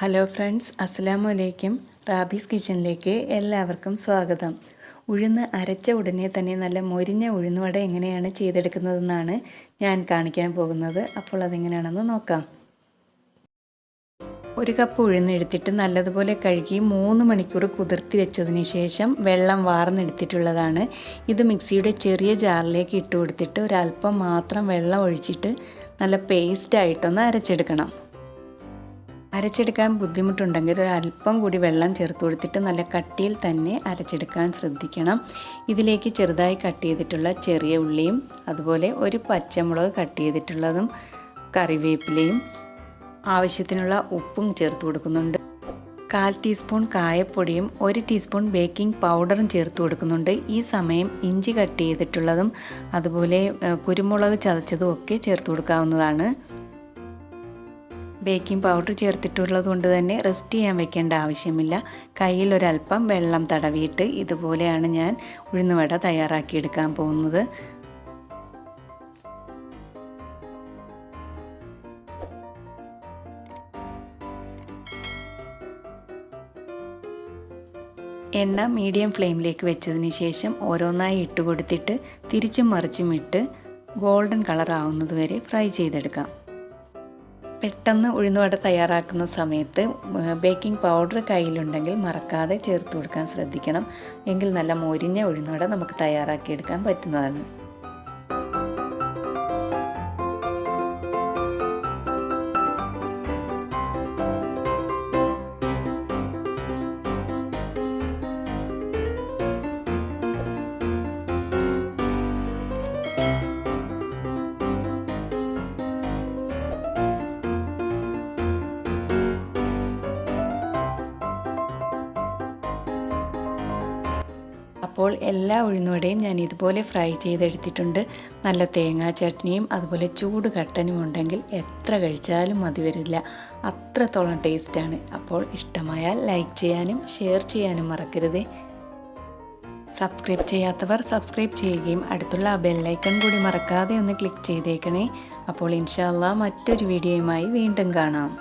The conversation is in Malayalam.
ഹലോ ഫ്രണ്ട്സ്, അസ്സലാമു അലൈക്കും. റാബീസ് കിച്ചണിലേക്ക് എല്ലാവർക്കും സ്വാഗതം. ഉഴുന്ന് അരച്ച ഉടനെ തന്നെ നല്ല മൊരിഞ്ഞ ഉഴുന്നുവട എങ്ങനെയാണ് ചെയ്തെടുക്കുന്നതെന്നാണ് ഞാൻ കാണിക്കാൻ പോകുന്നത്. അപ്പോൾ അതെങ്ങനെയാണെന്ന് നോക്കാം. ഒരു കപ്പ് ഉഴുന്ന് എടുത്തിട്ട് നല്ലതുപോലെ കഴുകി 3 മണിക്കൂർ കുതിർത്തി വെച്ചതിന് ശേഷം വെള്ളം വാർന്നെടുത്തിട്ടുള്ളതാണ്. ഇത് മിക്സിയുടെ ചെറിയ ജാറിലേക്ക് ഇട്ട് കൊടുത്തിട്ട് ഒരല്പം മാത്രം വെള്ളം ഒഴിച്ചിട്ട് നല്ല പേസ്റ്റായിട്ടൊന്ന് അരച്ചെടുക്കണം. അരച്ചെടുക്കാൻ ബുദ്ധിമുട്ടുണ്ടെങ്കിൽ ഒരല്പം കൂടി വെള്ളം ചേർത്ത് കൊടുത്തിട്ട് നല്ല കട്ടിയിൽ തന്നെ അരച്ചെടുക്കാൻ ശ്രദ്ധിക്കണം. ഇതിലേക്ക് ചെറുതായി കട്ട് ചെയ്തിട്ടുള്ള ചെറിയ ഉള്ളിയും അതുപോലെ ഒരു പച്ചമുളക് കട്ട് ചെയ്തിട്ടുള്ളതും കറിവേപ്പിലയും ആവശ്യത്തിനുള്ള ഉപ്പും ചേർത്ത് കൊടുക്കുന്നുണ്ട്. 1/4 ടീസ്പൂൺ കായപ്പൊടിയും 1 ടീസ്പൂൺ ബേക്കിംഗ് പൗഡറും ചേർത്ത് കൊടുക്കുന്നുണ്ട്. ഈ സമയം ഇഞ്ചി കട്ട് ചെയ്തിട്ടുള്ളതും അതുപോലെ കുരുമുളക് ചതച്ചതും ഒക്കെ ചേർത്ത് കൊടുക്കാവുന്നതാണ്. ബേക്കിംഗ് പൗഡർ ചേർത്തിട്ടുള്ളത് കൊണ്ട് തന്നെ റെസ്റ്റ് ചെയ്യാൻ വെക്കേണ്ട ആവശ്യമില്ല. കയ്യിൽ ഒരല്പം വെള്ളം തടവിയിട്ട് ഇതുപോലെയാണ് ഞാൻ ഉഴുന്നുവട തയ്യാറാക്കിയെടുക്കാൻ പോകുന്നത്. എണ്ണ മീഡിയം ഫ്ലെയിമിലേക്ക് വെച്ചതിന് ശേഷം ഓരോന്നായി ഇട്ട് കൊടുത്തിട്ട് തിരിച്ചും മറിച്ചും ഇട്ട് ഗോൾഡൻ കളർ ആവുന്നത് വരെ ഫ്രൈ ചെയ്തെടുക്കാം. പെട്ടെന്ന് ഉഴുന്നുവട തയ്യാറാക്കുന്ന സമയത്ത് ബേക്കിംഗ് പൗഡർ കയ്യിലുണ്ടെങ്കിൽ മറക്കാതെ ചേർത്ത് കൊടുക്കാൻ ശ്രദ്ധിക്കണം. എങ്കിൽ നല്ല മൊരിഞ്ഞ ഉഴുന്നുവട നമുക്ക് തയ്യാറാക്കിയെടുക്കാൻ പറ്റുന്നതാണ്. അപ്പോൾ എല്ലാ ഉഴുന്നുവടയും ഞാൻ ഇതുപോലെ ഫ്രൈ ചെയ്തെടുത്തിട്ടുണ്ട്. നല്ല തേങ്ങാ ചട്നിയും അതുപോലെ ചൂട് കട്ടനും ഉണ്ടെങ്കിൽ എത്ര കഴിച്ചാലും മതി വരില്ല. അത്രത്തോളം ടേസ്റ്റാണ്. അപ്പോൾ ഇഷ്ടമായാൽ ലൈക്ക് ചെയ്യാനും ഷെയർ ചെയ്യാനും മറക്കരുതേ. സബ്സ്ക്രൈബ് ചെയ്യാത്തവർ സബ്സ്ക്രൈബ് ചെയ്യുകയും അടുത്തുള്ള ആ ബെല്ലൈക്കൺ കൂടി മറക്കാതെ ഒന്ന് ക്ലിക്ക് ചെയ്തേക്കണേ. അപ്പോൾ ഇൻഷാ അല്ലാഹ് മറ്റൊരു വീഡിയോയുമായി വീണ്ടും കാണാം.